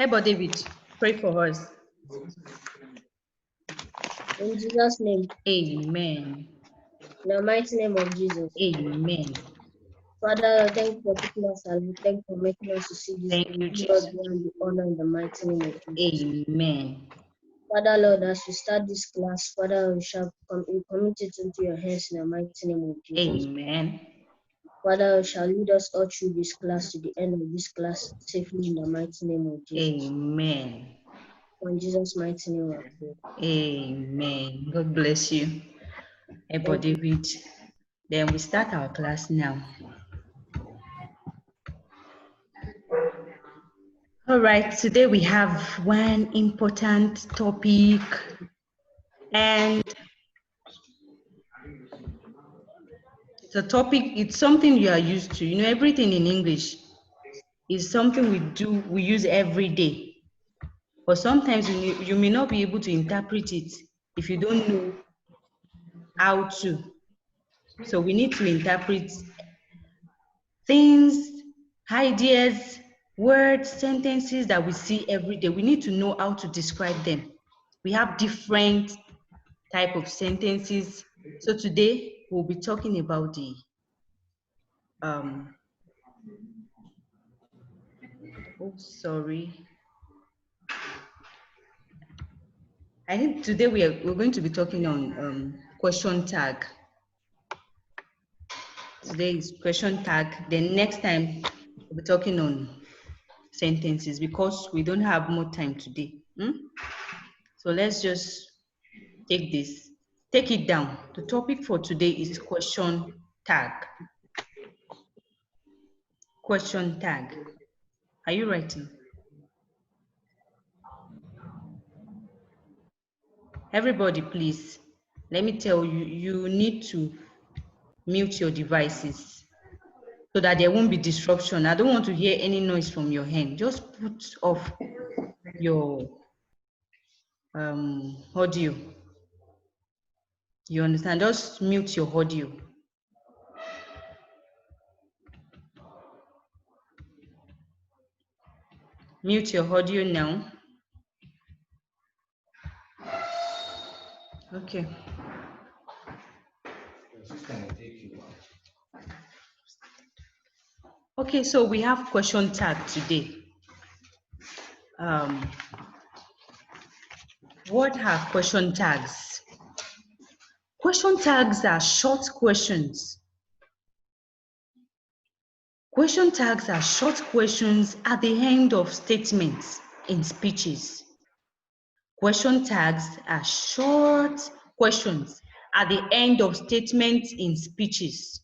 Hey, David, pray for us. In Jesus' name. Amen. In the mighty name of Jesus. Amen. Father, thank you for picking us and thank you for making us to see this Thank day. you, Give Jesus. us the honor in the mighty name of Jesus. Amen. Father, Lord, as we start this class, Father, we commit it into your hands in the mighty name of Jesus. Amen. Father, you shall lead us all through this class to the end of this class safely in the mighty name of Jesus. Amen. In Jesus' mighty name, I pray. Amen. God bless you. Hey, David. Then we start our class now. All right, today we have one important topic, and it's something you are used to. You know, everything in English is something we use every day. But sometimes you may not be able to interpret it if you don't know how to. So we need to interpret things, ideas, words, sentences that we see every day. We need to know how to describe them. We have different type of sentences. So today we'll be talking about the I think today we're going to be talking on question tag. Today is question tag. Then next time we'll be talking on sentences because we don't have more time today. So let's just take it down. The topic for today is question tag. Question tag. Are you writing? Everybody, please, let me tell you, you need to mute your devices so that there won't be disruption. I don't want to hear any noise from your hand. Just put off your audio. You understand? Just mute your audio. Mute your audio now. Okay. Okay, so we have question tag today. What are question tags? Question tags are short questions. Question tags are short questions at the end of statements in speeches. Question tags are short questions at the end of statements in speeches.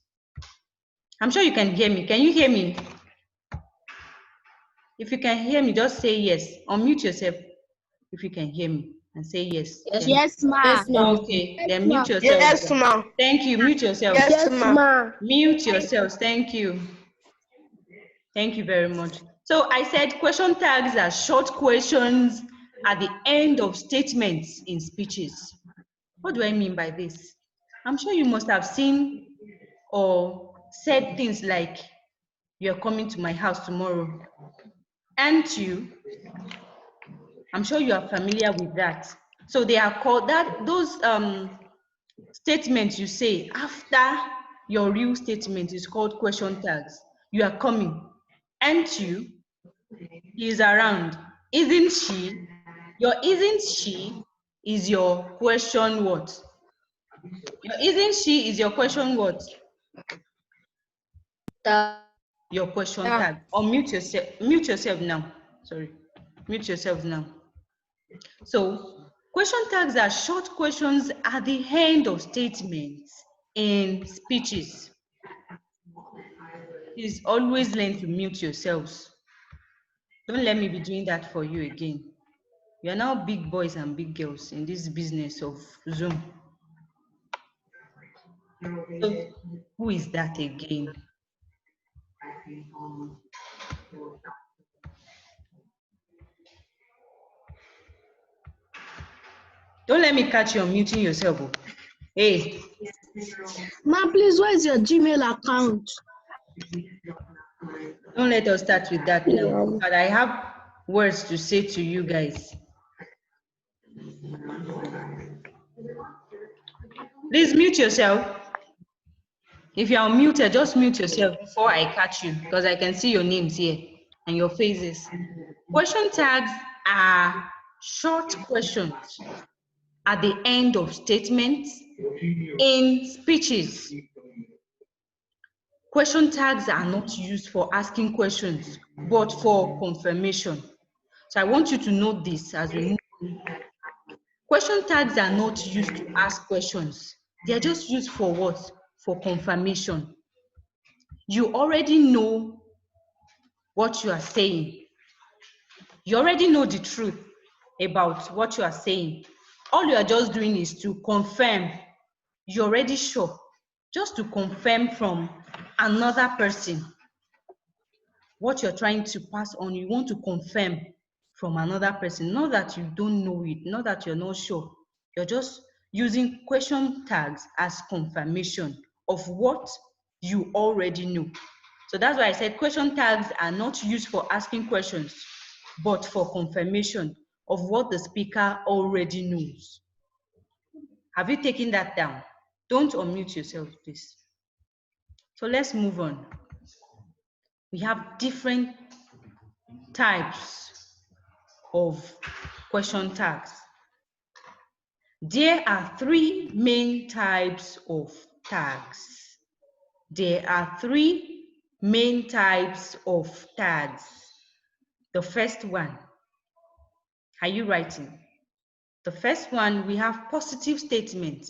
I'm sure you can hear me. Can you hear me? If you can hear me, just say yes. Unmute yourself if you can hear me and say yes. Yes, ma'am. Okay, then mute yourself. Yes, ma'am. Thank you. Mute yourself. Yes, ma'am. Mute yourselves. Thank you. Thank you very much. So I said question tags are short questions at the end of statements in speeches. What do I mean by this? I'm sure you must have seen or said things like, "You're coming to my house tomorrow." Aren't you? I'm sure you are familiar with that. So they are called that, those statements you say after your real statement is called question tags. You are coming. Aren't you? He is around. Isn't she? Your isn't she is your question what? Your isn't she is your question what? Your question tag. Or mute yourself now. Sorry. Mute yourself now. So question tags are short questions at the end of statements in speeches. Please always learn to mute yourselves. Don't let me be doing that for you again. You are now big boys and big girls in this business of Zoom. So who is that again? Don't let me catch you on muting yourself. Hey. Ma'am, please, what is your Gmail account? Don't let us start with that now. But I have words to say to you guys. Please mute yourself. If you are muted, just mute yourself before I catch you, because I can see your names here and your faces. Question tags are short questions at the end of statements in speeches. Question tags are not used for asking questions, but for confirmation. So I want you to note this as we move on. Question tags are not used to ask questions. They are just used for what? For confirmation. You already know what you are saying. You already know the truth about what you are saying. All you are just doing is to confirm. You're already sure. Just to confirm from another person what you're trying to pass on. You want to confirm from another person. Not that you don't know it, not that you're not sure. You're just using question tags as confirmation of what you already know. So that's why I said question tags are not used for asking questions, but for confirmation of what the speaker already knows. Have you taken that down? Don't unmute yourself, please. So let's move on. We have different types of question tags. There are three main types of tags. There are three main types of tags. The first one, are you writing? The first one, we have positive statement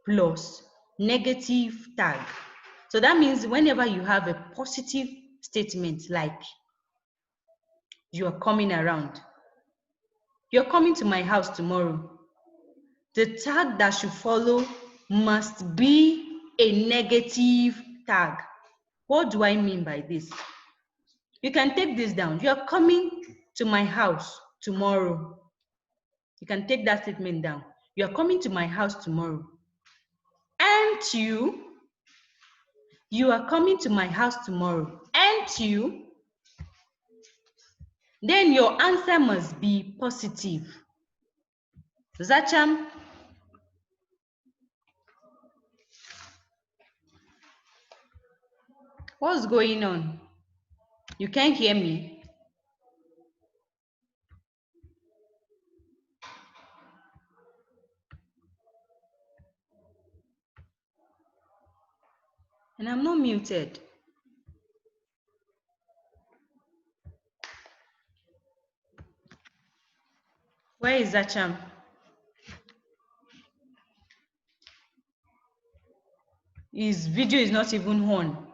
plus negative tag. So that means whenever you have a positive statement like you are coming around, you're coming to my house tomorrow, the tag that should follow must be a negative tag. What do I mean by this? You can take this down. You're coming to my house tomorrow. You can take that statement down. You're coming to my house tomorrow. Aren't you? You are coming to my house tomorrow. Aren't you? Then your answer must be positive. Zacham? What's going on? You can't hear me? And I'm not muted. Where is Zacham? His video is not even on.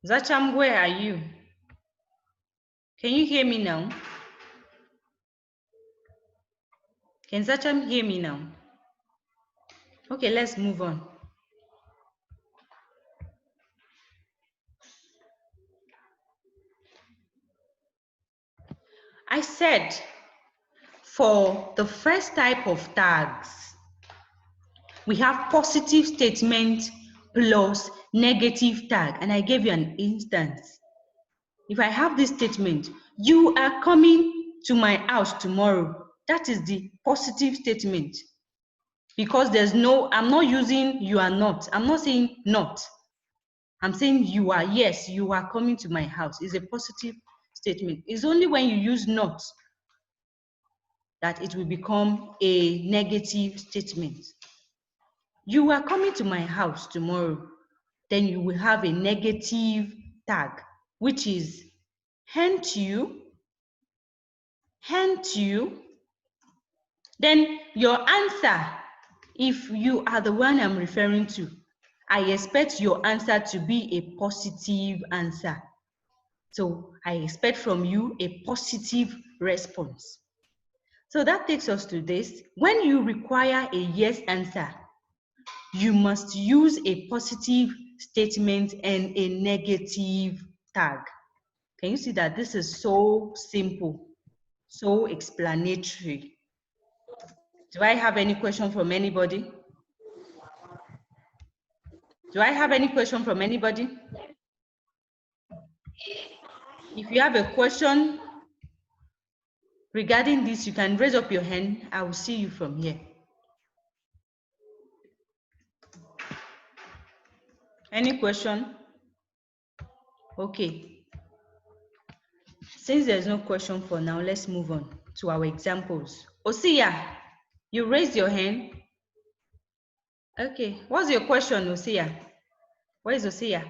Zacham, where are you? Can you hear me now? Can Zacham hear me now? Okay, let's move on. I said for the first type of tags, we have positive statement plus negative tag, and I gave you an instance. If I have this statement, you are coming to my house tomorrow, that is the positive statement. Because there's no, I'm not using you are not. I'm not saying not. I'm saying you are, yes, you are coming to my house. It's a positive statement. It's only when you use not that it will become a negative statement. You are coming to my house tomorrow, then you will have a negative tag, which is hence you, hence you. Then your answer, if you are the one I'm referring to, I expect your answer to be a positive answer. So I expect from you a positive response. So that takes us to this. When you require a yes answer, you must use a positive statement and a negative tag. Can you see that this is so simple, so explanatory? Do I have any question from anybody? Do I have any question from anybody? If you have a question regarding this, you can raise up your hand. I will see you from here. Any question? Okay. Since there's no question for now, let's move on to our examples. Osia, you raised your hand. Okay. What's your question, Osia? Where is Osia?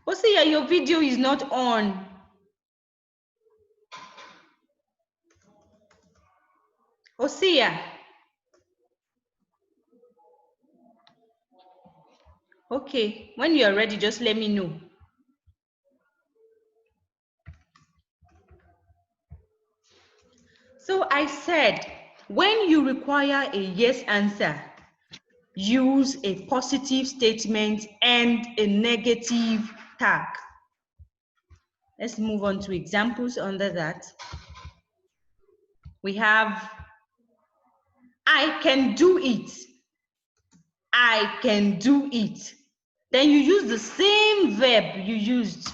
Osia, your video is not on. Osia. Okay. When you are ready, just let me know. So I said, when you require a yes answer, use a positive statement and a negative tag. Let's move on to examples under that. We have, I can do it. I can do it. Then you use the same verb you used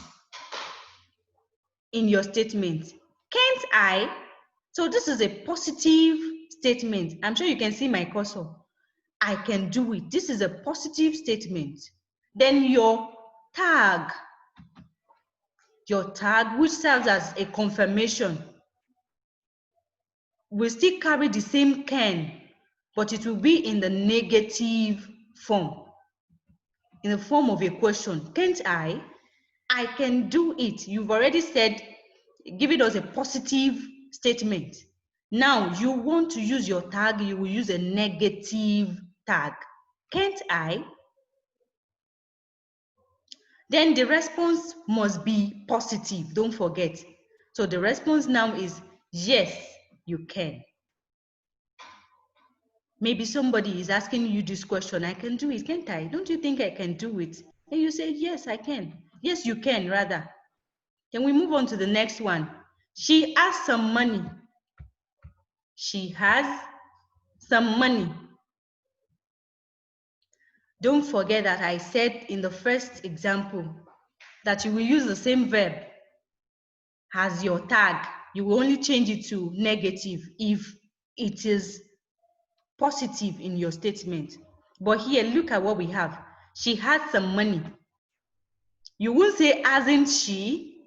in your statement. Can't I? So this is a positive statement. I'm sure you can see my cursor. I can do it. This is a positive statement. Then your tag, which serves as a confirmation, will still carry the same can, but it will be in the negative form, in the form of a question. Can't I? I can do it. You've already said, giving us a positive statement. Now you want to use your tag, you will use a negative tag. Can't I? Then the response must be positive, don't forget. So the response now is, yes, you can. Maybe somebody is asking you this question, I can do it, can't I? Don't you think I can do it? And you say, yes, I can. Yes, you can, rather. Then we move on to the next one. She has some money. She has some money. Don't forget that I said in the first example that you will use the same verb as your tag. You will only change it to negative if it is positive in your statement. But here, look at what we have. She has some money. You won't say hasn't she.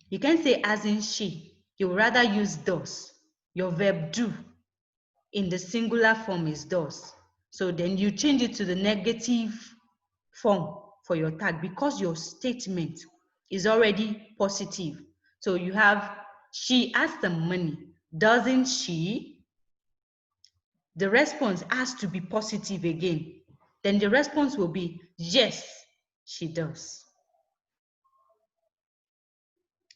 You can't say hasn't she. You would rather use does. Your verb do in the singular form is does. So then you change it to the negative form for your tag because your statement is already positive. So you have, she has some money. Doesn't she? The response has to be positive again. Then the response will be, yes, she does.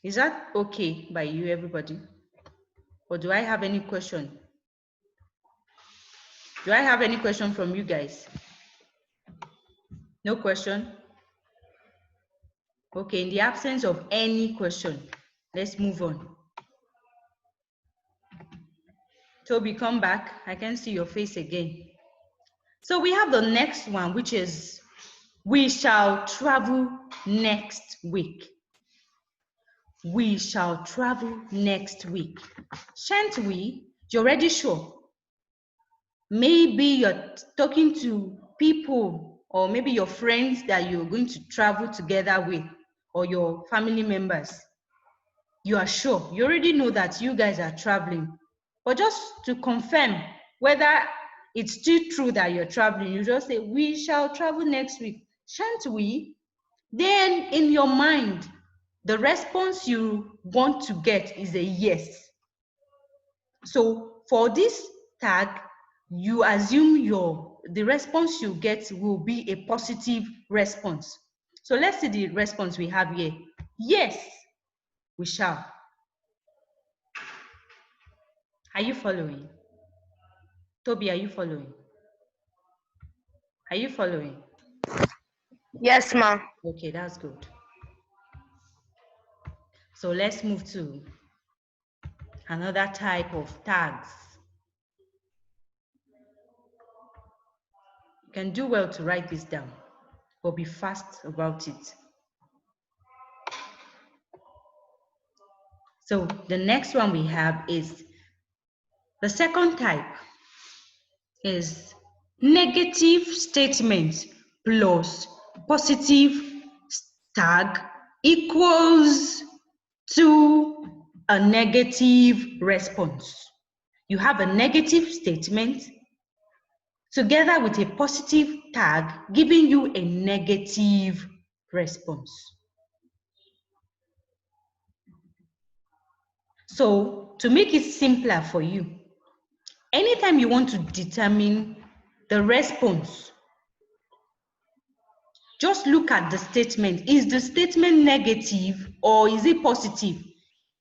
Is that okay by you, everybody? Or do I have any question? Do I have any question from you guys? No question? Okay, in the absence of any question, let's move on. Toby, come back. I can see your face again. So we have the next one, which is, we shall travel next week. We shall travel next week. Shan't we? You're already sure. Maybe you're talking to people or maybe your friends that you're going to travel together with or your family members. You are sure. You already know that you guys are traveling. But just to confirm whether it's still true that you're traveling, you just say, we shall travel next week. Shan't we? Then in your mind, the response you want to get is a yes. So for this tag, you assume the response you get will be a positive response. So let's see the response we have here. Yes, we shall. Are you following? Toby, are you following? Are you following? Yes, ma. Okay, that's good. So let's move to another type of tags. You can do well to write this down. but be fast about it. So the next one we have is the second type is negative statement plus positive tag equals to a negative response. You have a negative statement together with a positive tag giving you a negative response. So to make it simpler for you, anytime you want to determine the response, just look at the statement. Is the statement negative or is it positive?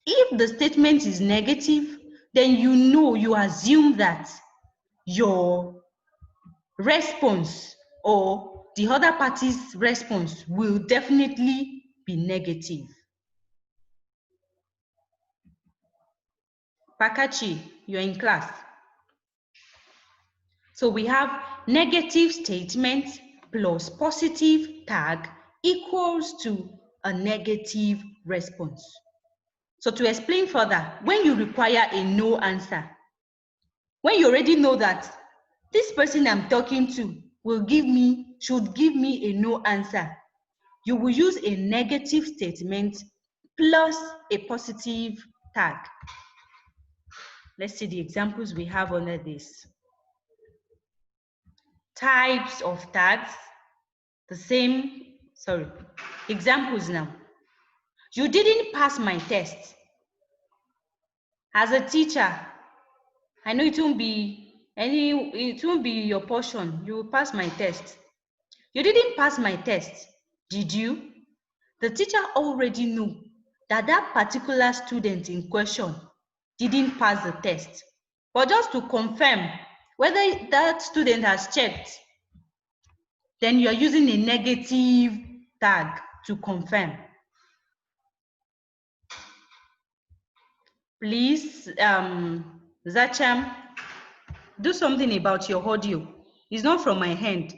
If the statement is negative, then you assume that your response or the other party's response will definitely be negative. Pakachi, you're in class. So we have negative statement plus positive tag equals to a negative response. So to explain further, when you require a no answer, when you already know that this person I'm talking to should give me a no answer, you will use a negative statement plus a positive tag. Let's see the examples we have under this. Types of tags, examples now. You didn't pass my test. As a teacher, I know it won't be your portion. You will pass my test. You didn't pass my test, did you? The teacher already knew that that particular student in question didn't pass the test. But just to confirm whether that student has checked, then you are using a negative tag to confirm. Please, Zacham, do something about your audio. It's not from my hand.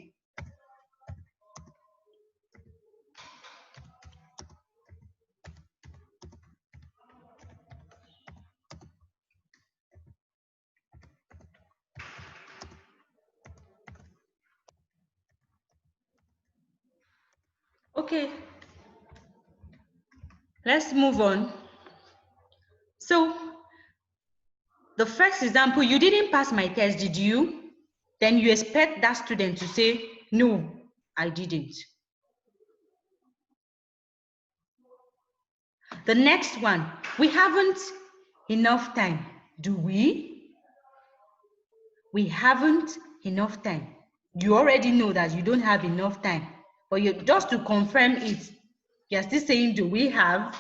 Okay, let's move on. So, the first example, you didn't pass my test, did you? Then you expect that student to say, no, I didn't. The next one, we haven't enough time, do we? We haven't enough time. You already know that you don't have enough time, but just to confirm it, you're still saying, do we have?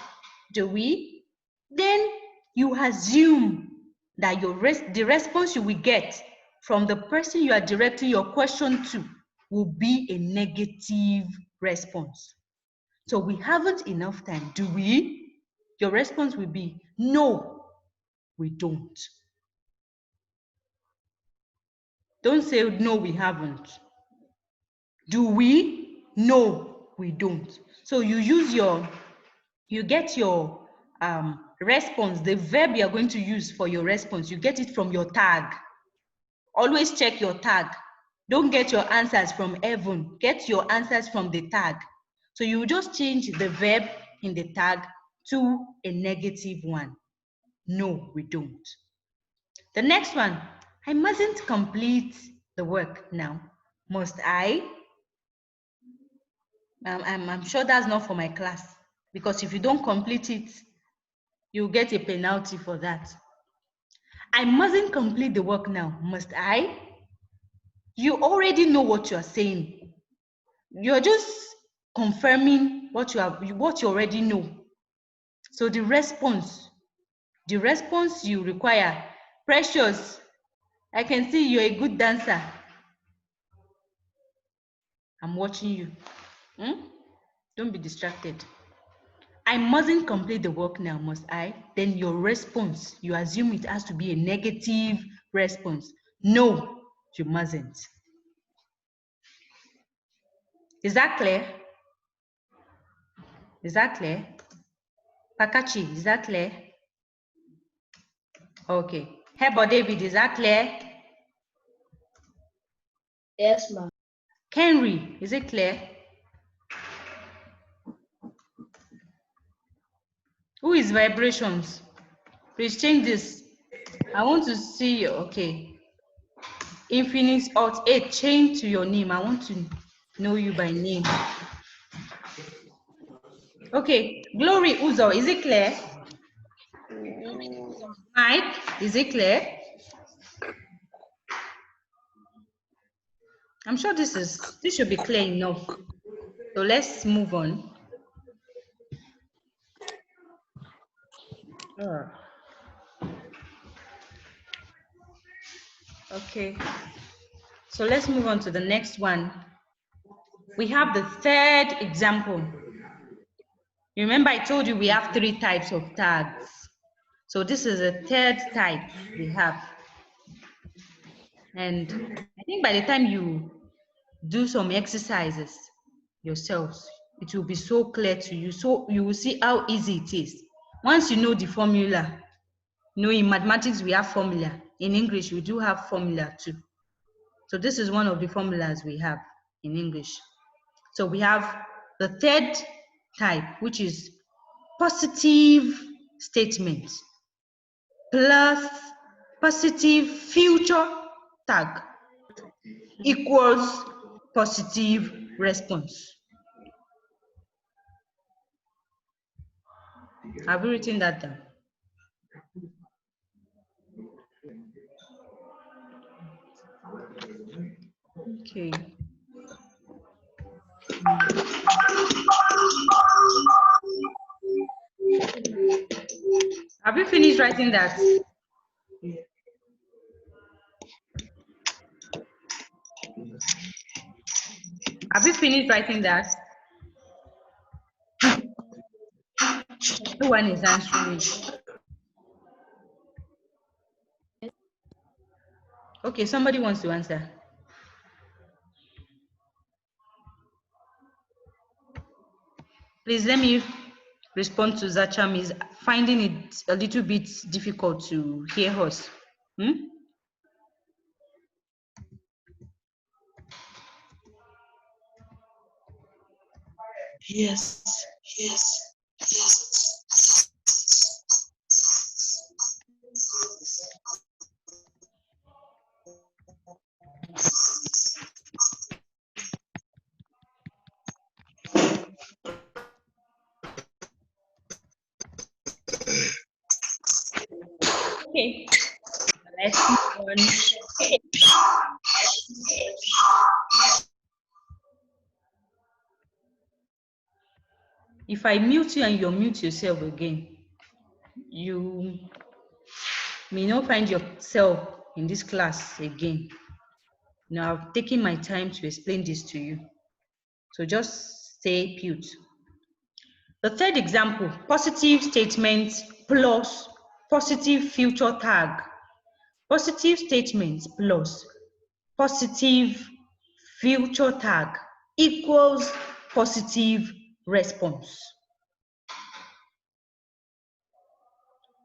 Do we? Then you assume that the response you will get from the person you are directing your question to will be a negative response. So we haven't enough time, do we? Your response will be, no, we don't. Don't say, no, we haven't. Do we? No, we don't. So you get your response, the verb you're going to use for your response, you get it from your tag. Always check your tag. Don't get your answers from heaven. Get your answers from the tag. So you just change the verb in the tag to a negative one. No, we don't. The next one, I mustn't complete the work now. Must I? I'm sure that's not for my class, because if you don't complete it, you'll get a penalty for that. I mustn't complete the work now. Must I? You already know what you're saying. You're just confirming what you already know. So the response you require, Precious, I can see you're a good dancer. I'm watching you. Don't be distracted. I mustn't complete the work now, must I? Then your response, you assume it has to be a negative response. No, you mustn't. Is that clear? Is that clear? Pakachi, is that clear? Okay. Hebo David, is that clear? Yes, ma'am. Henry, is it clear? Who is vibrations? Please change this. I want to see you. Okay. Infinix Alt 8, change to your name. I want to know you by name. Okay. Glory Uzo, is it clear? Mike, is it clear? I'm sure this should be clear enough. So let's move on. Okay. So let's move on to the next one. We have the third example. Remember I told you we have 3 types of tags. So this is a third type we have. And I think by the time you do some exercises yourselves, it will be so clear to you. So you will see how easy it is. Once you know the formula, you know in mathematics we have formula. In English we do have formula too. So this is one of the formulas we have in English. So we have the third type, which is positive statement plus positive future tag equals positive response. Have you written that down? Okay. Have you finished writing that? Have you finished writing that? No one is answering it. Okay, somebody wants to answer. Please let me respond to Zacham. Is finding it a little bit difficult to hear us. Yes. Okay, let's move on. If I mute you and you mute yourself again, you may not find yourself in this class again. Now, I've taken my time to explain this to you. So just stay put. The third example, positive statement plus positive future tag. Positive statement plus positive future tag equals positive response.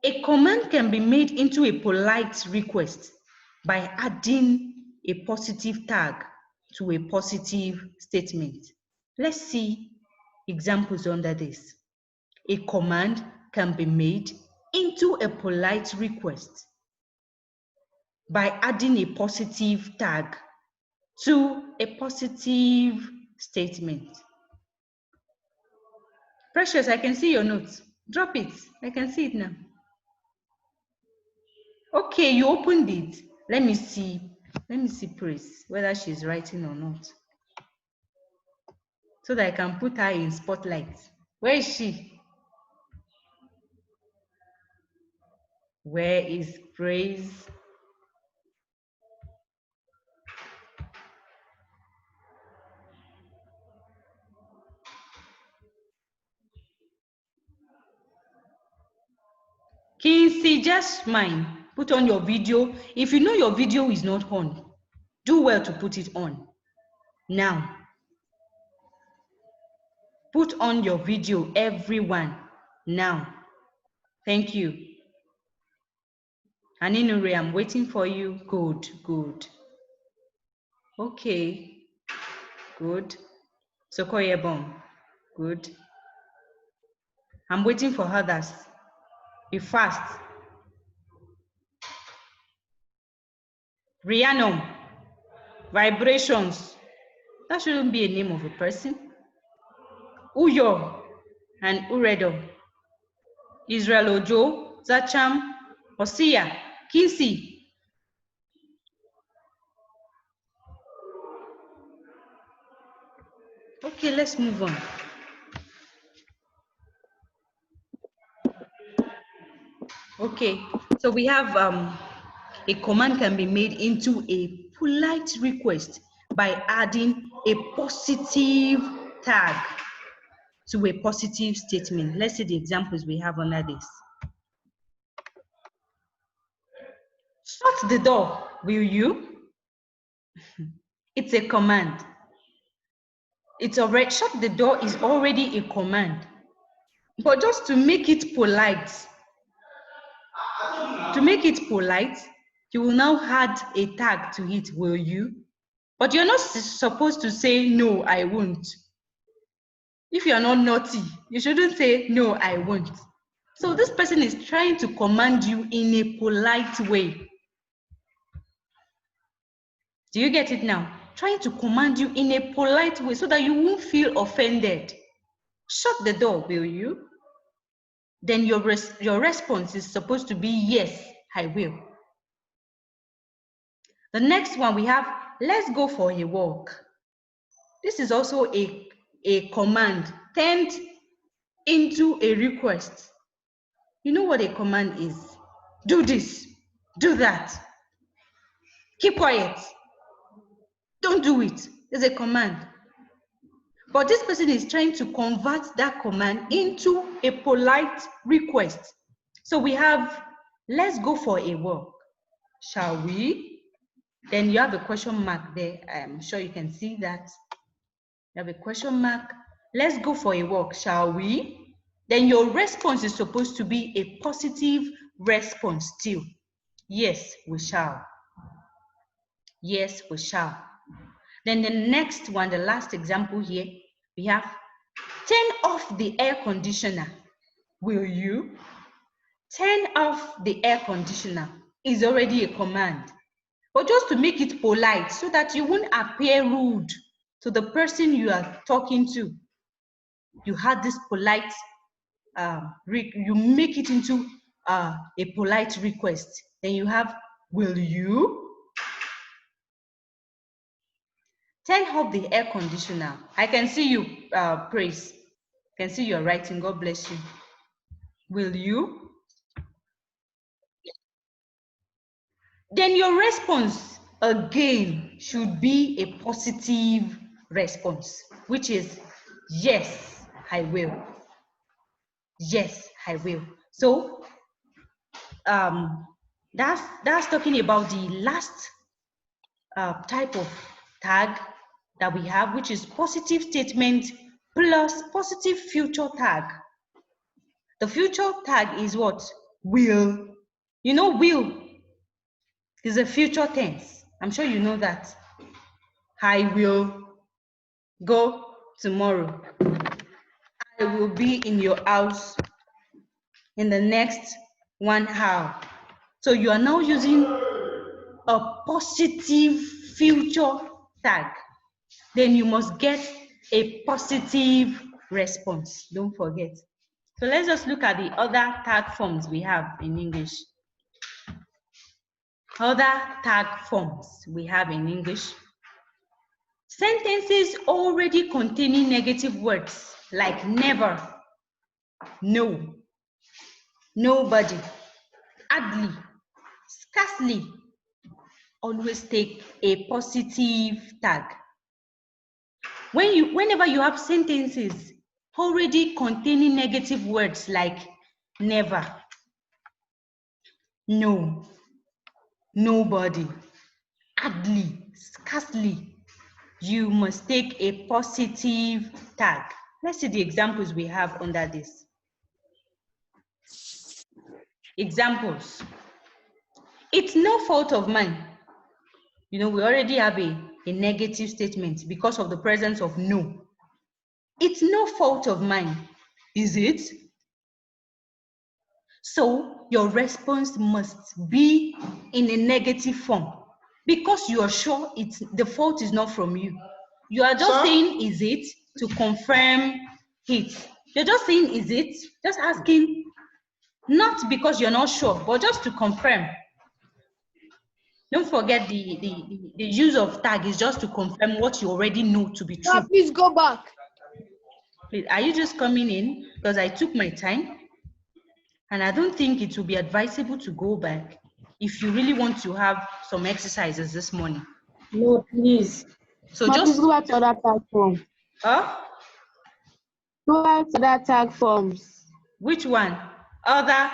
A command can be made into a polite request by adding a positive tag to a positive statement. Let's see examples under this. A command can be made into a polite request by adding a positive tag to a positive statement. Precious, I can see your notes. Drop it. I can see it now. Okay, you opened it. Let me see Praise, whether she's writing or not. So that I can put her in spotlight. Where is she? Where is Praise? Kinsey, just mine. Put on your video. If you know your video is not on, do well to put it on. Now. Put on your video, everyone, now. Thank you. Aninure, I'm waiting for you. Good, good. Okay, good. Sokoyebon, good. I'm waiting for others. Be fast. Rhiannon, vibrations. That shouldn't be a name of a person. Uyo and Uredo. Israel Ojo, Zacham, Osia, Kinsey. Okay, let's move on. Okay, so we have a command can be made into a polite request by adding a positive tag to a positive statement. Let's see the examples we have under this. Shut the door, will you? It's a command. It's already, shut the door is already a command. But just to make it polite, you will now add a tag to it, will you? But you're not supposed to say, no, I won't. If you're not naughty, you shouldn't say, no, I won't. So this person is trying to command you in a polite way. Do you get it now? Trying to command you in a polite way so that you won't feel offended. Shut the door, will you? Then your response is supposed to be, yes, I will. The next one we have, let's go for a walk. This is also a command turned into a request. You know what a command is? Do this, do that. Keep quiet. Don't do it. It's a command. But this person is trying to convert that command into a polite request. So we have, let's go for a walk. Shall we? Then you have a question mark there. I'm sure you can see that. You have a question mark. Let's go for a walk, shall we? Then your response is supposed to be a positive response still. Yes, we shall. Yes, we shall. Then the next one, the last example here, we have turn off the air conditioner. Will you? Turn off the air conditioner is already a command. But just to make it polite so that you won't appear rude to the person you are talking to, you had this polite, you make it into a polite request. Then you have, will you? Turn off the air conditioner. I can see you, Praise. I can see you're writing. God bless you. Will you? Then your response again should be a positive response, which is yes, I will. Yes, I will. So that's talking about the last type of tag that we have, which is positive statement plus positive future tag. The future tag is what? Will. You know, will is a future tense. I'm sure you know that. I will go tomorrow. I will be in your house in the next 1 hour. So you are now using a positive future tag. Then you must get a positive response. Don't forget. So let's just look at the other tag forms we have in English. Other tag forms we have in English. Sentences already containing negative words like never, no, nobody, hardly, scarcely, always take a positive tag. Whenever you have sentences already containing negative words like never, no, nobody, hardly, scarcely, you must take a positive tag. Let's see the examples we have under this. Examples. It's no fault of mine. We already have a negative statement because of the presence of no. It's no fault of mine, is it? So your response must be in a negative form because you are sure the fault is not from you. You are just saying is it to confirm it. You're just saying is it, just asking, not because you're not sure, but just to confirm. Don't forget the use of tag is just to confirm what you already know to be true. Please go back. Please, are you just coming in? Because I took my time and I don't think it will be advisable to go back if you really want to have some exercises this morning. No, please. So Ma, just please go back to other tag form. Go back to that tag forms. Which one? Other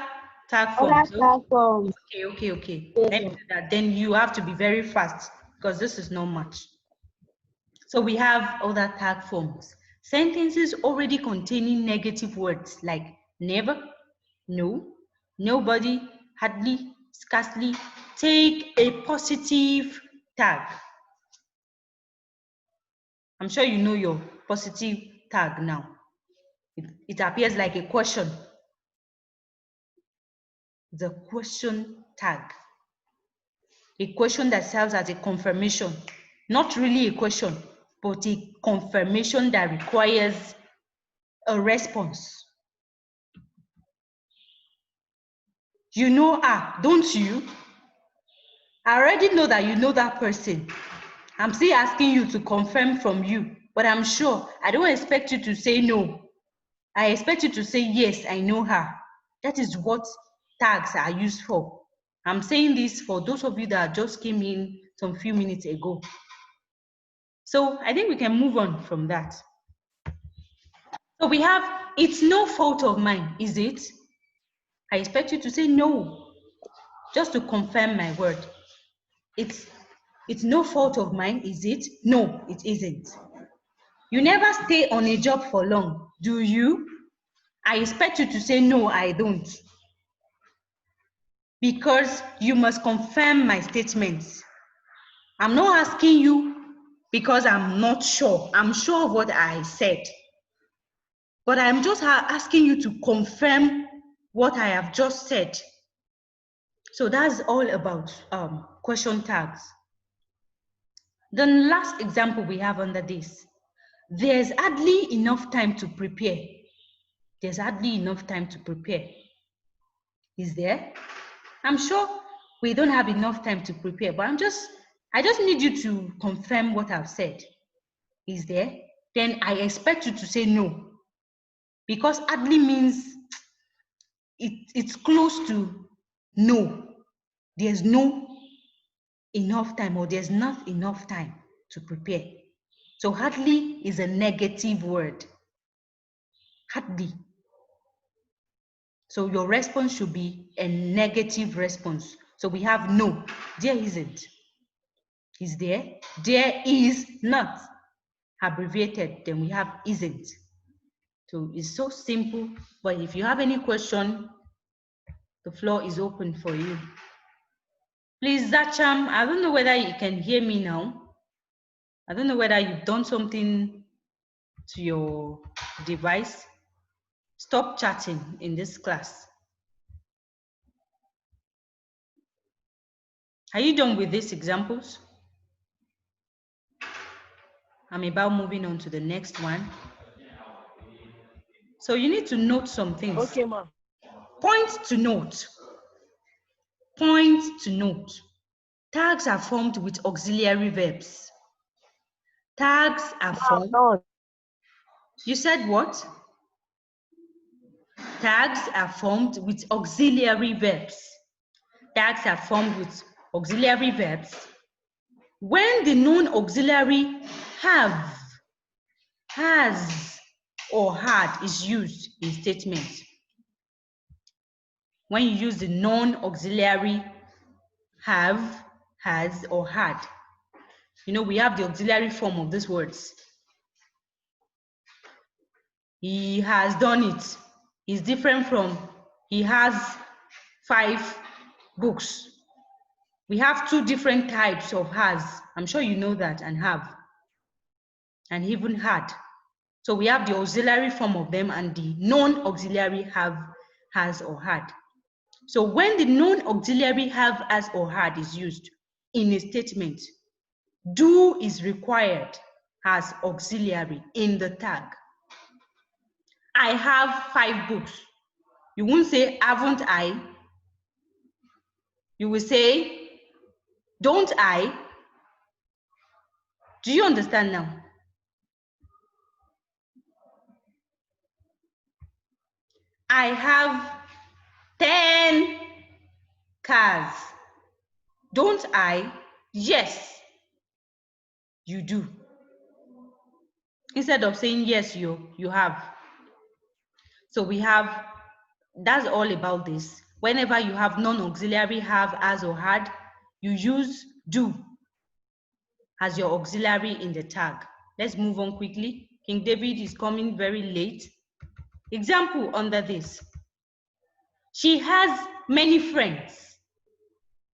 tag Other forms. tag forms. Okay. Yes, Let me do that. Then you have to be very fast because this is not much. So we have other tag forms. Sentences already containing negative words like never, no, nobody, hardly, scarcely. Take a positive tag. I'm sure you know your positive tag now. It appears like a question. The question tag. A question that serves as a confirmation. Not really a question, but a confirmation that requires a response. You know her, don't you? I already know that you know that person. I'm still asking you to confirm from you, but I'm sure I don't expect you to say no. I expect you to say yes, I know her. That is what tags are used for. I'm saying this for those of you that just came in some few minutes ago. So I think we can move on from that. So we have, it's no fault of mine, is it? I expect you to say no, just to confirm my word. It's no fault of mine, is it? No, it isn't. You never stay on a job for long, do you? I expect you to say no, I don't. Because you must confirm my statements. I'm not asking you because I'm not sure. I'm sure of what I said. But I'm just asking you to confirm what I have just said. So that's all about question tags. The last example we have under this, there's hardly enough time to prepare. There's hardly enough time to prepare. Is there? I'm sure we don't have enough time to prepare, but I just need you to confirm what I've said. Is there? Then I expect you to say no. Because hardly means it's close to no. There's no enough time or there's not enough time to prepare. So hardly is a negative word. Hardly. So your response should be a negative response. So we have no, there isn't. Is there? There is not. Abbreviated, then we have isn't. So it's so simple, but if you have any question, the floor is open for you. Please, Zacham, I don't know whether you can hear me now. I don't know whether you've done something to your device. Stop chatting in this class. Are you done with these examples? I'm about moving on to the next one. So you need to note some things. Okay, ma'am. Point to note. Point to note. Tags are formed with auxiliary verbs. Tags are formed. You said what? Tags are formed with auxiliary verbs. Tags are formed with auxiliary verbs. When the non-auxiliary have, has, or had is used in statements. When you use the non-auxiliary have, has, or had, we have the auxiliary form of these words. he has done it is different from he has 5 books. We have 2 different types of has. I'm sure you know that, and have, and even had. So we have the auxiliary form of them and the non-auxiliary have, has, or had. So when the non-auxiliary have, has, or had is used in a statement, do is required as auxiliary in the tag. I have 5 books. You won't say, haven't I? You will say, don't I? Do you understand now? I have 10 cars. Don't I? Yes, you do. Instead of saying yes, you have. So we have, that's all about this. Whenever you have non-auxiliary have, as, or had, you use do as your auxiliary in the tag. Let's move on quickly. King David is coming very late. Example under this. She has many friends.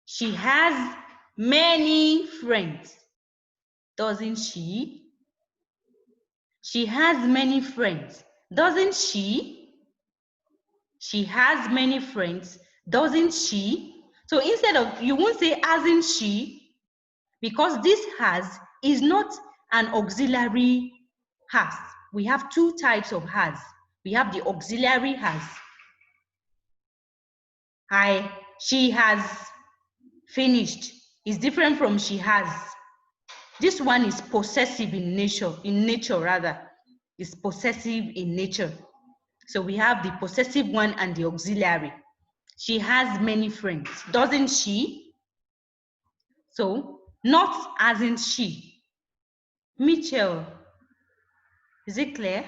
She has many friends. Doesn't she? She has many friends. Doesn't she? She has many friends. Doesn't she? So instead of, you won't say hasn't she, because this has is not an auxiliary has. We have 2 types of has. We have the auxiliary has. She has finished. Is different from she has. This one is possessive in nature rather. Is possessive in nature. So we have the possessive one and the auxiliary. She has many friends. Doesn't she? So not hasn't she. Mitchell, is it clear?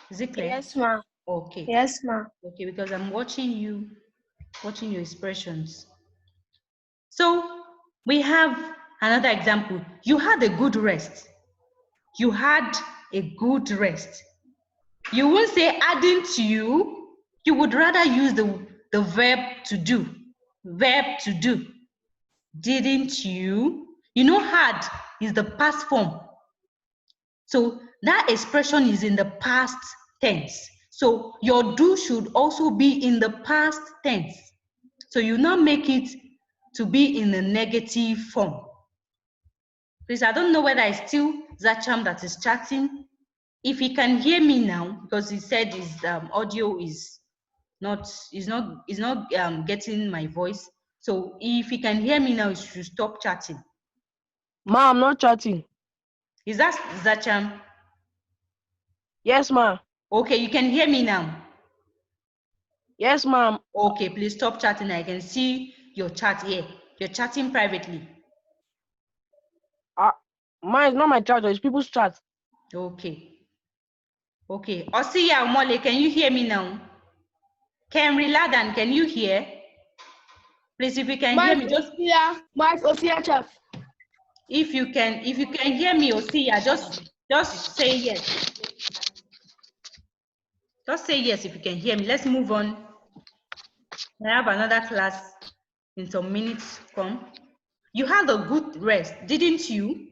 Is it clear? Yes, ma. Okay. Yes, ma. Okay, because I'm watching your expressions. So we have another example. You had a good rest. You had a good rest. You won't say hadn't you. You would rather use the verb to do. Verb to do. Didn't you? You know, had is the past form. So that expression is in the past tense. So your do should also be in the past tense. So you now make it to be in a negative form. Please, I don't know whether it's still Zacham that is chatting. If he can hear me now, because he said his audio is not getting my voice. So if he can hear me now, he should stop chatting. Ma, I'm not chatting. Is that Zacham? Yes, ma. Okay, you can hear me now. Yes, ma'am. Okay, please stop chatting. I can see your chat here. You're chatting privately. Ma, it's not my chat, it's people's chat. Okay. Okay. Osiya Omole, can you hear me now? Kenry Ladan, can you hear? Please, if you can hear me, just Osiya chat. if you can hear me, Osiya, just say yes. Just say yes if you can hear me. Let's move on. I have another class in some minutes. Come. You had a good rest, didn't you?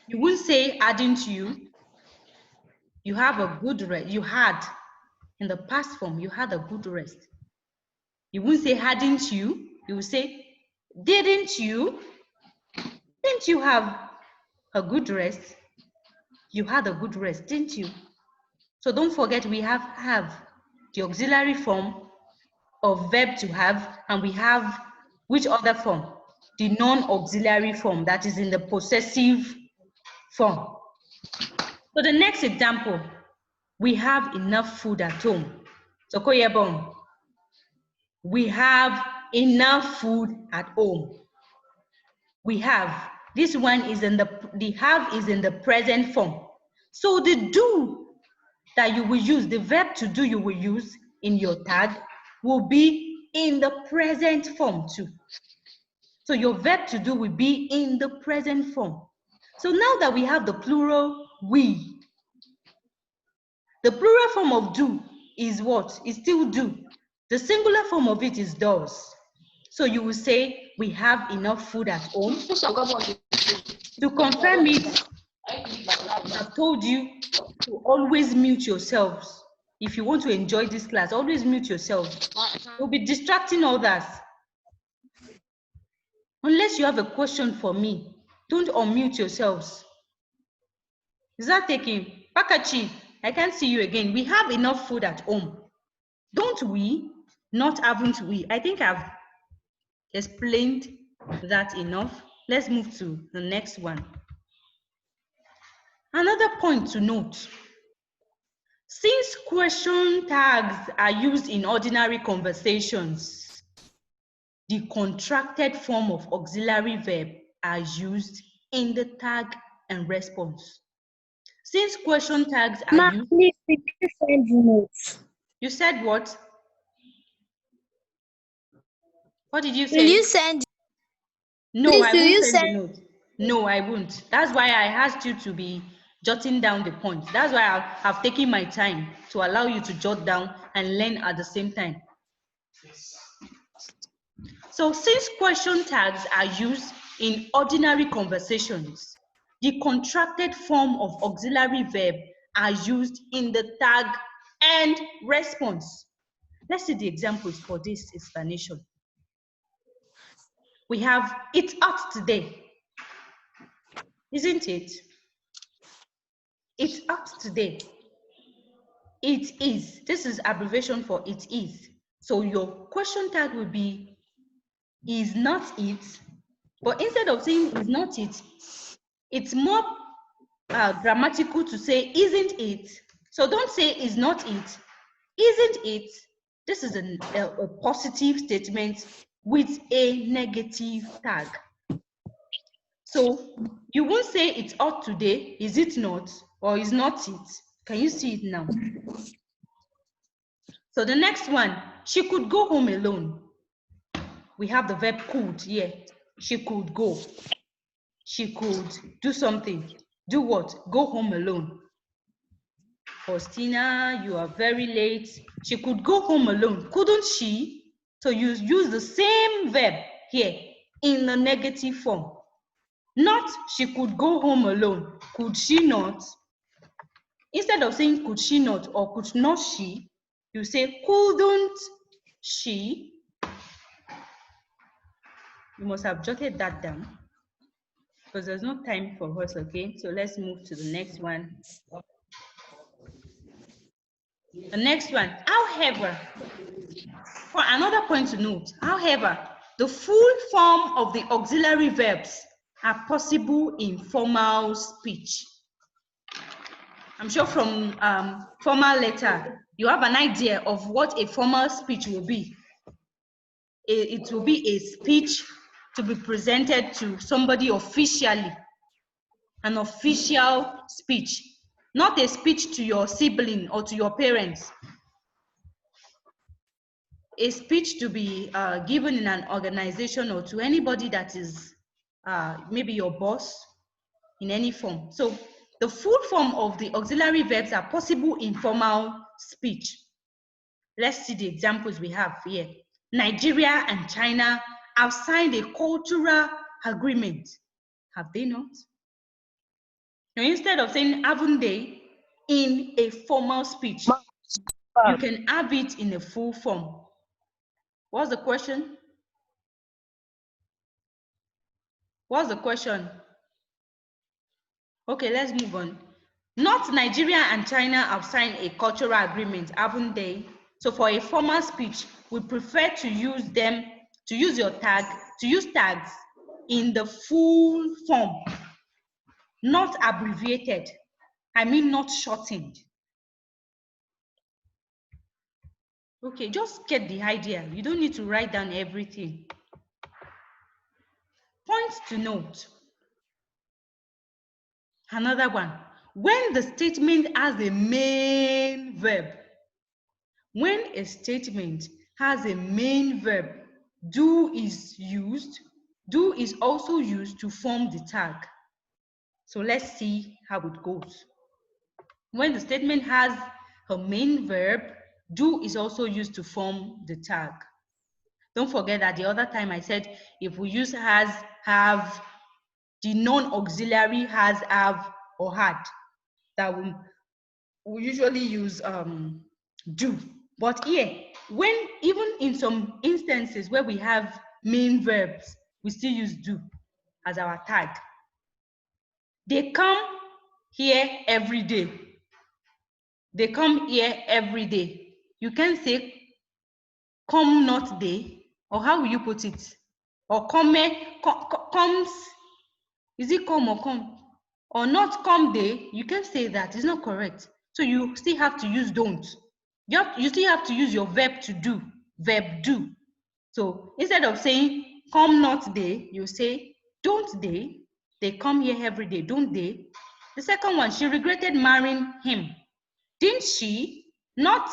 You won't say hadn't you. You have a good rest. You had, in the past form, you had a good rest. You won't say hadn't you. You will say, didn't you? Didn't you have a good rest? You had a good rest, didn't you? So don't forget we have the auxiliary form of verb to have, and we have which other form? The non-auxiliary form that is in the possessive form. So the next example, we have enough food at home. So Koyebon, we have enough food at home. We have, this one is in the have is in the present form. So the do that you will use, the verb to do you will use in your tag will be in the present form too. So your verb to do will be in the present form. So now that we have the plural we, The plural form of do is what? It's still do. The singular form of it is does. So you will say, we have enough food at home. To confirm it, I've told you to always mute yourselves. If you want to enjoy this class, always mute yourself. You'll be distracting others. Unless you have a question for me, don't unmute yourselves. Is that taking? Pakachi, I can't see you again. We have enough food at home. Don't we? Not haven't we? I think I've explained that enough. Let's move to the next one. Another point to note. Since question tags are used in ordinary conversations, the contracted form of auxiliary verb are used in the tag and response. Since question tags are used... Please, did you send the notes? You said what? What did you say? Will you send? No, Please, I will won't you send the send? note. No, I won't. That's why I asked you to be jotting down the points. That's why I've taken my time to allow you to jot down and learn at the same time. So since question tags are used in ordinary conversations, the contracted form of auxiliary verb are used in the tag and response. Let's see the examples for this explanation. We have, it's hot today, isn't it? It's hot today. It is. This is abbreviation for it is. So your question tag will be, is not it. But instead of saying is not it, it's more grammatical to say isn't it. So don't say is not it. Isn't it? This is a positive statement with a negative tag. So you won't say it's hot today, is it not? Or is not it? Can you see it now? So the next one, she could go home alone. We have the verb could here. She could go. She could do something. Do what? Go home alone. Faustina, you are very late. She could go home alone, couldn't she? So you use the same verb here in the negative form. Not she could go home alone. Could she not? Instead of saying could she not or could not she, you say couldn't she. You must have jotted that down because there's no time for us, okay? So let's move to the next one. The next one, however, for another point to note, however, the full form of the auxiliary verbs are possible in formal speech. I'm sure from formal letter, you have an idea of what a formal speech will be. It will be a speech to be presented to somebody officially, an official speech, not a speech to your sibling or to your parents. A speech to be given in an organization or to anybody that is maybe your boss in any form. So the full form of the auxiliary verbs are possible in formal speech. Let's see the examples we have here. Nigeria and China have signed a cultural agreement. Have they not? Now, instead of saying haven't they in a formal speech, you can have it in a full form. What's the question? What's the question? Okay, let's move on. Not Nigeria and China have signed a cultural agreement, haven't they? So for a formal speech, we prefer to use them, to use your tag, to use tags in the full form, not abbreviated. I mean, not shortened. Okay, just get the idea. You don't need to write down everything. Points to note. Another one. When the statement has a main verb, when a statement has a main verb, do is used. Do is also used to form the tag. So let's see how it goes. When the statement has her main verb. Do is also used to form the tag. Don't forget that the other time I said if we use has, have, the non-auxiliary has, have, or had, that we usually use do. But here, when even in some instances where we have main verbs, we still use do as our tag. They come here every day. They come here every day. You can say come not they, or how will you put it? Or come, comes, is it come or come? Or not come they, you can say that, it's not correct. So you still have to use don't. You still have to use your verb to do, verb do. So instead of saying come not they, you say don't they come here every day, don't they? The second one, she regretted marrying him. Didn't she? Not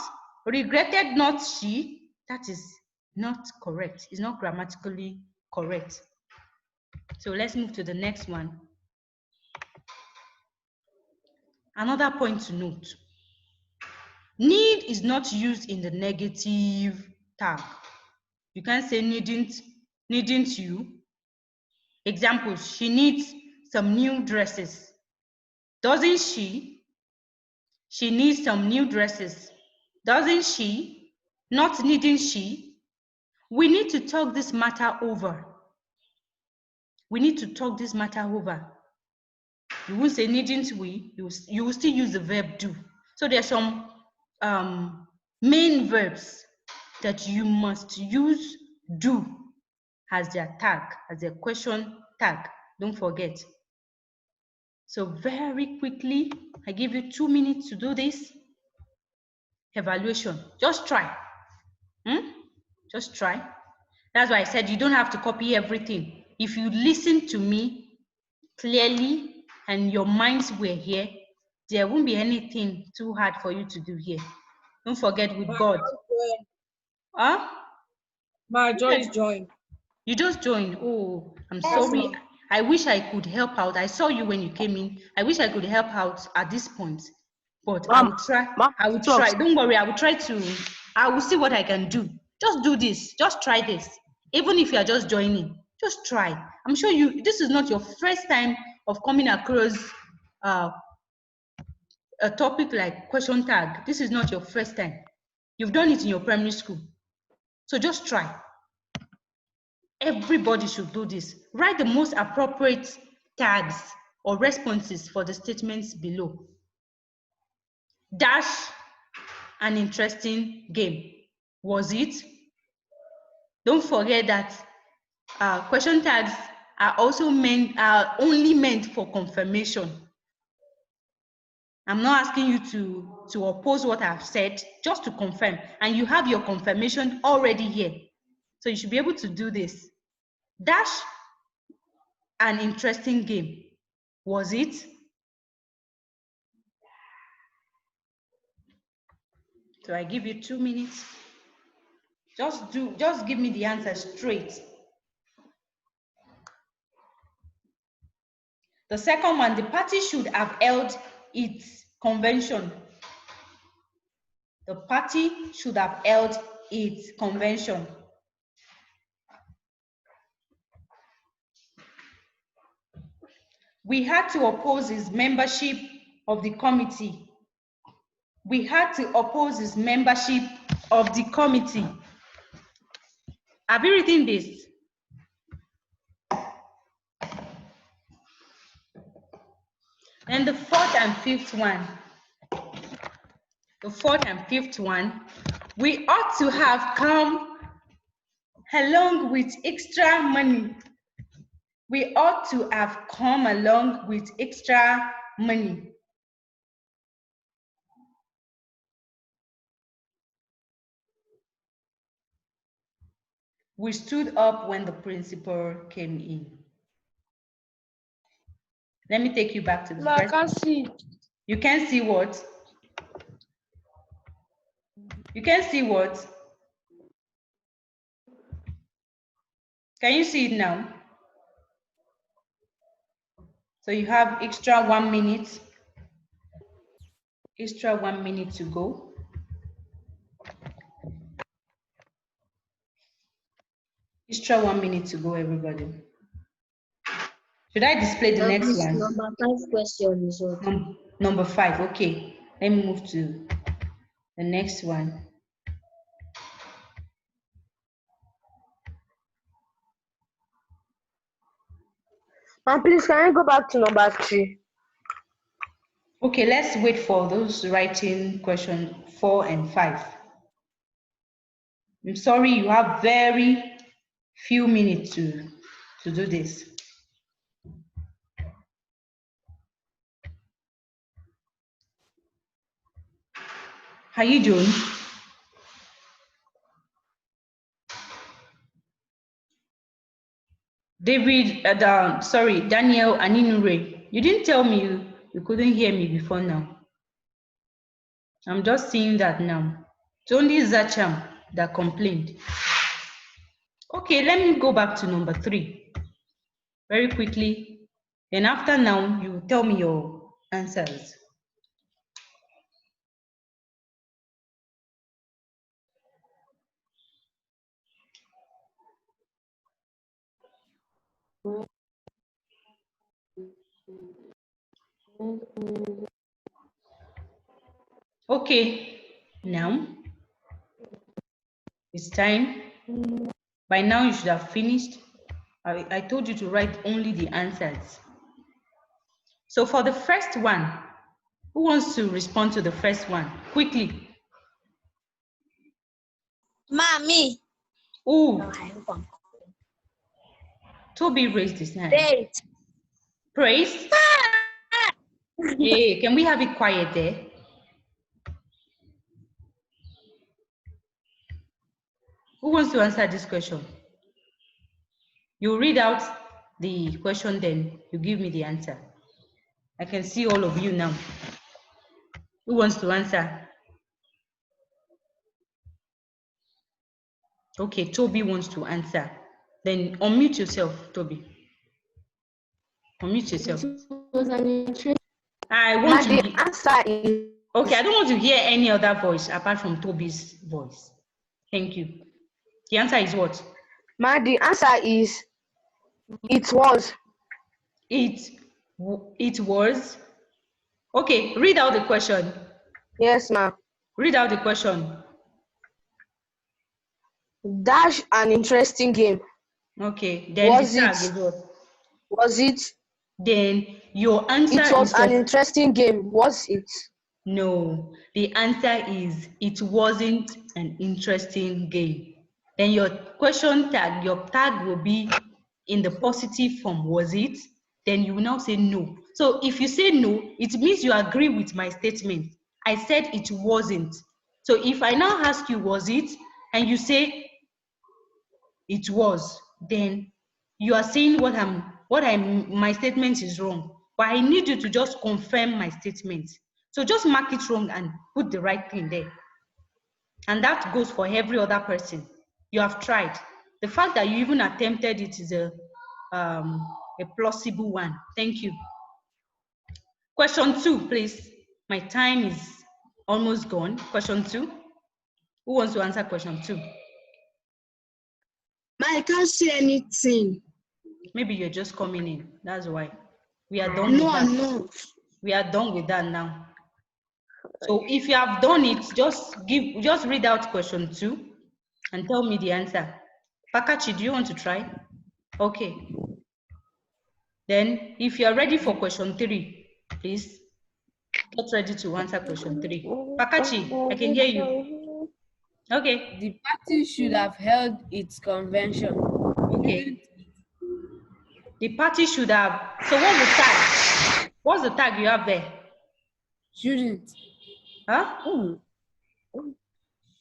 regretted, not she. That is not correct. It's not grammatically correct. So let's move to the next one. Another point to note. Need is not used in the negative tag. You can't say needn't you? Examples, she needs some new dresses. Doesn't she? She needs some new dresses. Doesn't she? Not needn't she? We need to talk this matter over. We need to talk this matter over. You won't say needn't we, you will still use the verb do. So there are some main verbs that you must use do as their tag, as their question tag. Don't forget. So very quickly, I give you 2 minutes to do this. Evaluation. Just try. Just try. That's why I said you don't have to copy everything. If you listen to me clearly and your minds were here, there won't be anything too hard for you to do here. Don't forget with God. Huh? My just joined. You just joined. Oh, I'm Yes, sorry. ma'am. I wish I could help out. I saw you when you came in. I wish I could help out at this point. But I will try. I will try. Don't worry. I will try to. I will see what I can do. Just do this. Just try this. Even if you are just joining, just try. I'm sure you. This is not your first time of coming across a topic like question tag. This is not your first time. You've done it in your primary school. So just try. Everybody should do this. Write the most appropriate tags or responses for the statements below. Dash an interesting game. Was it? Don't forget that question tags are only meant for confirmation. I'm not asking you to oppose what I've said, just to confirm. And you have your confirmation already here. So you should be able to do this. Dash an interesting game. Was it? So I give you 2 minutes. Just give me the answer straight. The second one, the party should have held its convention. The party should have held its convention. We had to oppose his membership of the committee. We had to oppose his membership of the committee. Have you written this? And the fourth and fifth one. The fourth and fifth one. We ought to have come along with extra money. We ought to have come along with extra money. We stood up when the principal came in. Let me take you back to the I first. can't see. You can see what? You can see what? Can you see it now? So you have extra 1 minute. Extra 1 minute to go. Extra 1 minute to go, everybody. Should I display the next This one? number 5 question is what? Number 5, okay. Let me move to the next one. Ma'am, please, can I go back to number 3? Okay, let's wait for those writing question 4 and 5. I'm sorry, you have very few minutes to do this. How you doing? David, Daniel Aninure, you didn't tell me you couldn't hear me before now. I'm just seeing that now. It's only Zacham that complained. Okay, let me go back to number 3 very quickly. And after now, you tell me your answers. Okay, now it's time. By now you should have finished. I told you to write only the answers. So for the first one, who wants to respond to the first one? Quickly. Mommy. Oh, Toby raised his hand. Wait. Praise. Hey, can we have it quiet there? Who wants to answer this question? You read out the question, then you give me the answer. I can see all of you now. Who wants to answer? Okay, Toby wants to answer. Then unmute yourself, Toby. Unmute yourself. I want to The answer is... Okay, I don't want to hear any other voice apart from Toby's voice. Thank you. The answer is what? Ma'am, the answer is... It was. It was. Okay, read out the question. Yes, ma'am. Read out the question. Dash an interesting game. Okay, then Was the tag it? is what? Was it? Then your answer It was is an interesting game. Was it? no. The answer is it wasn't an interesting game. Then your question tag, your tag will be in the positive form, was it? Then you will now say no. So if you say no, it means you agree with my statement. I said it wasn't. So if I now ask you, was it? And you say it was, then you are saying my statement is wrong. But I need you to just confirm my statement. So just mark it wrong and put the right thing there. And that goes for every other person. You have tried. The fact that you even attempted it is a plausible one. Thank you. Question 2, please. My time is almost gone. Question 2. Who wants to answer question 2? I can't see anything. Maybe you're just coming in. That's why. We are done with that. No. We are done with that now. So if you have done it, just read out question 2 and tell me the answer. Pakachi, do you want to try? Okay. Then if you are ready for question 3, please get ready to answer question 3. Pakachi, I can hear you. Okay. The party should have held its convention. Okay. The party should have. So what's the tag? What's the tag you have there? Shouldn't. Huh?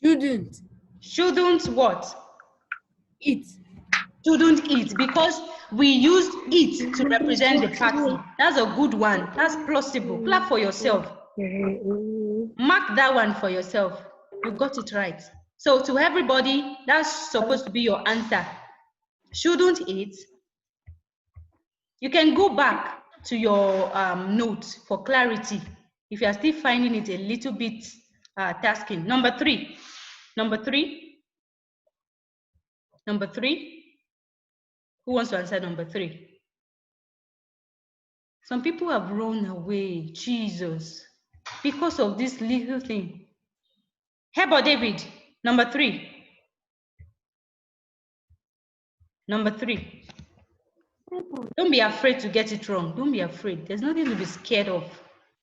Shouldn't. Shouldn't what? Eat. Shouldn't eat, because we used it to represent the party. That's a good one. That's plausible. Clap for yourself. Mark that one for yourself. You got it right. So to everybody, that's supposed to be your answer. Shouldn't eat. You can go back to your notes for clarity. If you are still finding it a little bit tasking. Number three. Who wants to answer number 3? Some people have run away, Jesus, because of this little thing. Hebo David, number 3. Number 3. Don't be afraid to get it wrong. Don't be afraid. There's nothing to be scared of.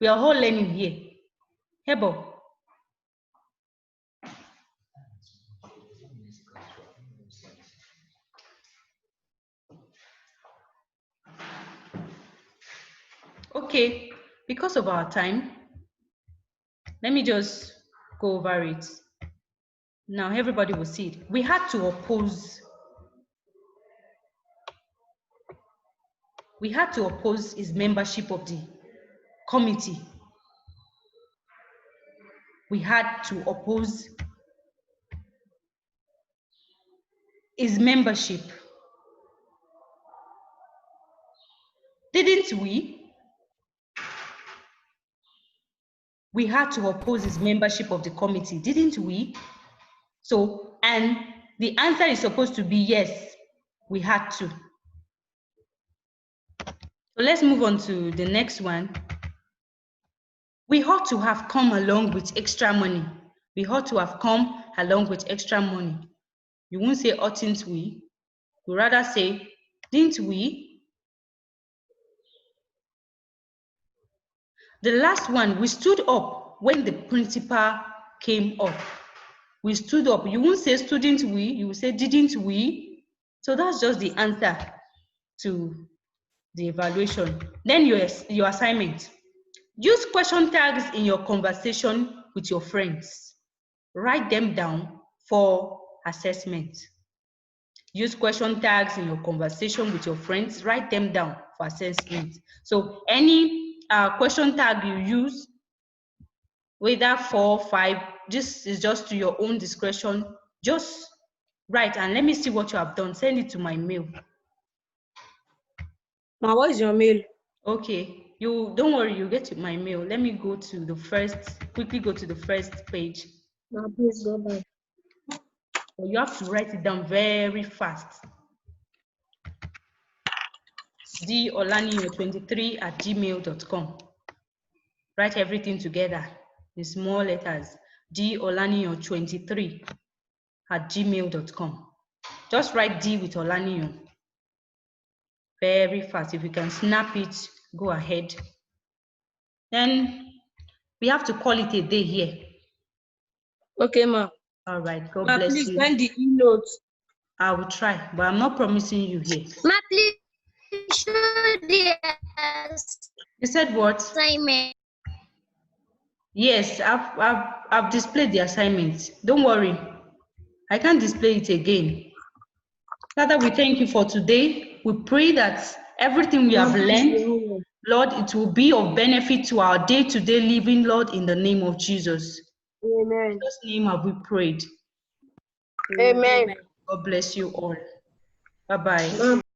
We are all learning here. Hebo. Okay, because of our time, let me just go over it. Now everybody will see it. We had to oppose. We had to oppose his membership of the committee. We had to oppose his membership. Didn't we? We had to oppose his membership of the committee, didn't we? So, and the answer is supposed to be yes, we had to. So let's move on to the next one. We ought to have come along with extra money. We ought to have come along with extra money. You won't say oughtn't we? You rather say, didn't we? The last one, we stood up when the principal came up. We stood up. You won't say student we, you will say didn't we? So that's just the answer to the evaluation. Then your assignment. Use question tags in your conversation with your friends. Write them down for assessment. Use question tags in your conversation with your friends. Write them down for assessment. So any question tag you use, whether 4, 5, this is just to your own discretion. Just write and let me see what you have done. Send it to my mail. Ma, what is your mail? Okay, you don't worry, you get to my mail. Let me go to the quickly go to the first page. Ma, please go back. You have to write it down very fast. dolaniyo23@gmail.com. Write everything together in small letters. dolaniyo23@gmail.com. Just write D with Olaniyo. Very fast. If you can snap it, go ahead. Then we have to call it a day here. Okay, ma. All right. God Ma, bless please you. send the e-notes. I will try, but I'm not promising you here. Ma, please show the You said what? assignment. Yes, I've displayed the assignment. Don't worry. I can't display it again. Father, we thank you for today. We pray that everything we have learned, Lord, it will be of benefit to our day-to-day living, Lord, in the name of Jesus. Amen. In Jesus' name have we prayed. Amen. God bless you all. Bye-bye.